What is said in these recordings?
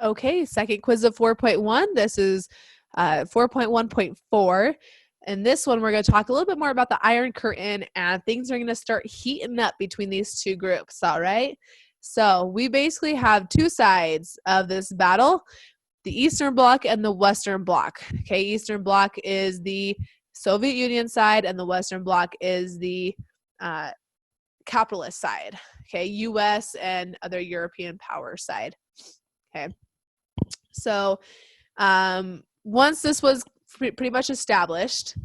Okay, second quiz of 4.1. This is 4.1.4. And this one, we're going to talk a little bit more about the Iron Curtain, and things are going to start heating up between these two groups, all right? So we basically have two sides of this battle, the Eastern Bloc and the Western Bloc. Okay, Eastern Bloc is the Soviet Union side, and the Western Bloc is the capitalist side, okay, US and other European power side. Okay. So once this was pretty much established,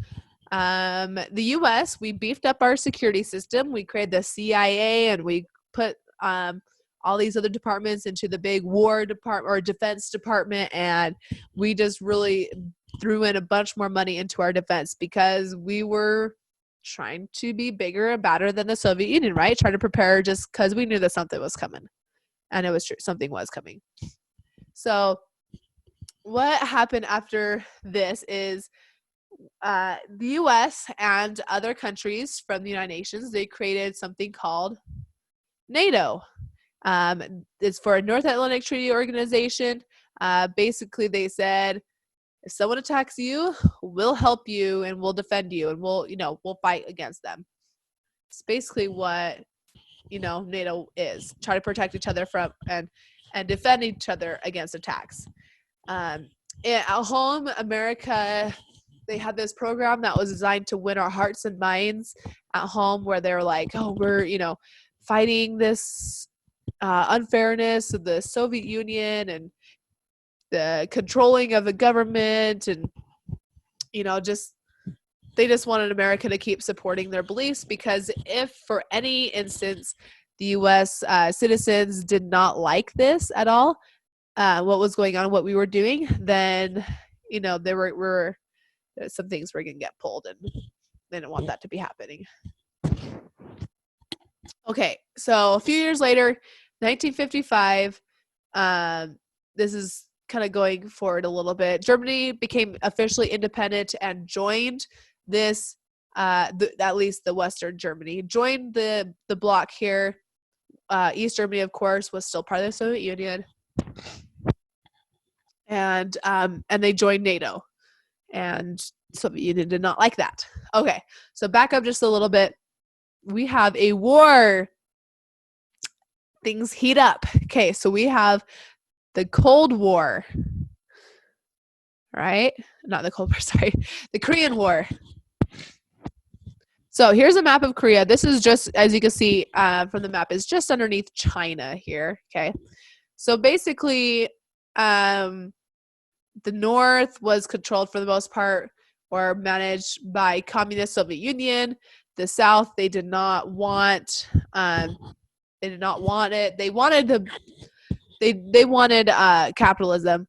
the US, we beefed up our security system. We created the CIA, and we put all these other departments into the big war department or defense department, and we just really threw in a bunch more money into our defense because we were trying to be bigger and badder than the Soviet Union, right? Trying to prepare just because we knew that something was coming. And it was true. Something was coming. So what happened after this is the US and other countries from the United Nations, they created something called NATO. It's for a North Atlantic Treaty Organization. Basically, they said, if someone attacks you, we'll help you and we'll defend you and we'll fight against them. It's basically what, NATO is. Try to protect each other from and defend each other against attacks. At home, America, they had this program that was designed to win our hearts and minds at home, where they're like, oh, we're, fighting this unfairness of the Soviet Union and the controlling of the government, and they just wanted America to keep supporting their beliefs, because if for any instance the U.S. Citizens did not like this at all, what was going on, what we were doing, then there were some things were going to get pulled, and they didn't want that to be happening. Okay, so a few years later, 1955, this is kind of going forward a little bit. Germany became officially independent and joined this, at least the Western Germany, joined the bloc here. East Germany, of course, was still part of the Soviet Union. And they joined NATO. And Soviet Union did not like that. Okay, so back up just a little bit. We have a war. Things heat up. Okay, so we have the Cold War. Right? Not the Cold War, sorry. The Korean War. So here's a map of Korea. This is just, as you can see from the map, is just underneath China here. Okay. So basically, the North was controlled for the most part or managed by Communist Soviet Union. The South, they did not want it. They wanted capitalism.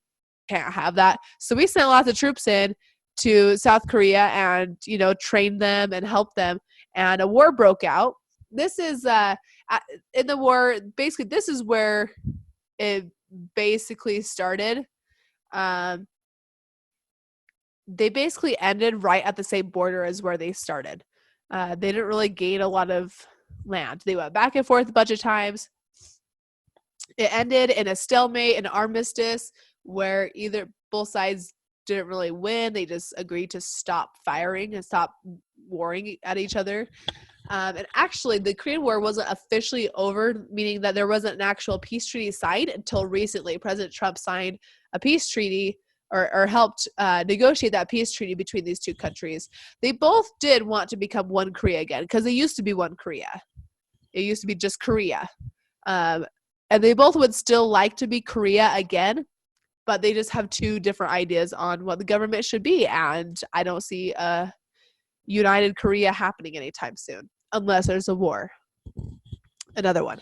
Can't have that. So we sent lots of troops in to South Korea and train them and help them. And a war broke out. This is in the war. Basically, this is where it basically started. They basically ended right at the same border as where they started. They didn't really gain a lot of land. They went back and forth a bunch of times. It ended in a stalemate, an armistice, where both sides didn't really win. They just agreed to stop firing and stop warring at each other. And actually, the Korean War wasn't officially over, meaning that there wasn't an actual peace treaty signed until recently. President Trump signed a peace treaty or helped negotiate that peace treaty between these two countries. They both did want to become one Korea again, because they used to be one Korea. It used to be just Korea. And they both would still like to be Korea again, but they just have two different ideas on what the government should be. And I don't see a united Korea happening anytime soon, unless there's a war. Another one.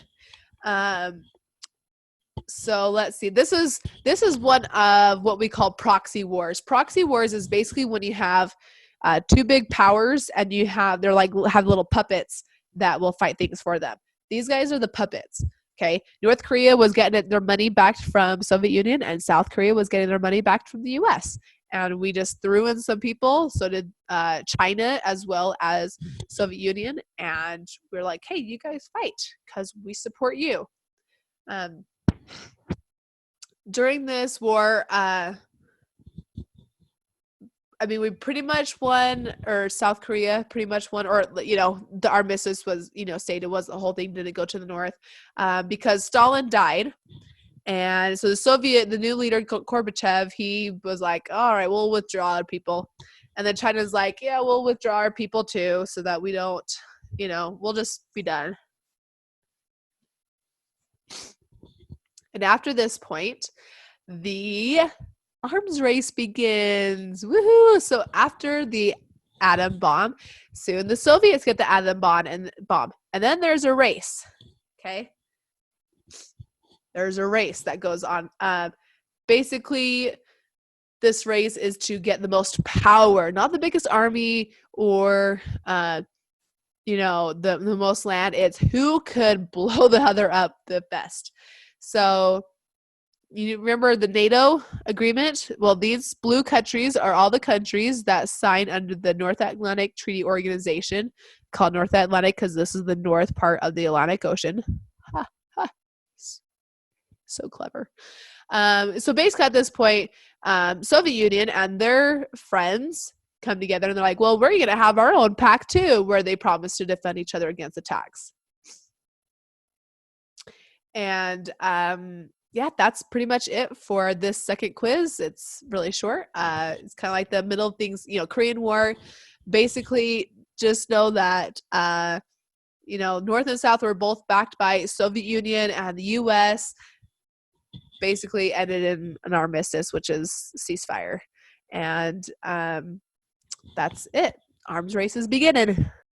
So let's see. This is one of what we call proxy wars. Proxy wars is basically when you have two big powers, and have little puppets that will fight things for them. These guys are the puppets. Okay, North Korea was getting their money back from Soviet Union, and South Korea was getting their money back from the U.S. And we just threw in some people. So did China as well as Soviet Union. And we're like, hey, you guys fight because we support you. during this war, I mean, we pretty much won, or South Korea pretty much won, or, you know, the armistice was, you know, stated was the whole thing didn't go to the north, because Stalin died. And so the new leader, Gorbachev, he was like, all right, we'll withdraw our people. And then China's like, yeah, we'll withdraw our people too, so that we don't, you know, we'll just be done. And after this point, the arms race begins. Woohoo! So after the atom bomb, soon the Soviets get the atom bomb, and then there's a race. Okay, there's a race that goes on. Basically, this race is to get the most power, not the biggest army or you know, the most land. It's who could blow the other up the best. So you remember the NATO agreement? Well, these blue countries are all the countries that sign under the North Atlantic Treaty Organization, called North Atlantic because this is the north part of the Atlantic Ocean. Ha, ha. So clever. So basically at this point, Soviet Union and their friends come together and they're like, well, we're going to have our own pact too, where they promise to defend each other against attacks. And yeah, that's pretty much it for this second quiz. It's really short. It's kind of like the middle of things, you know, Korean War. Basically, just know that, you know, North and South were both backed by Soviet Union, and the U.S. basically ended in an armistice, which is ceasefire. And that's it. Arms race is beginning.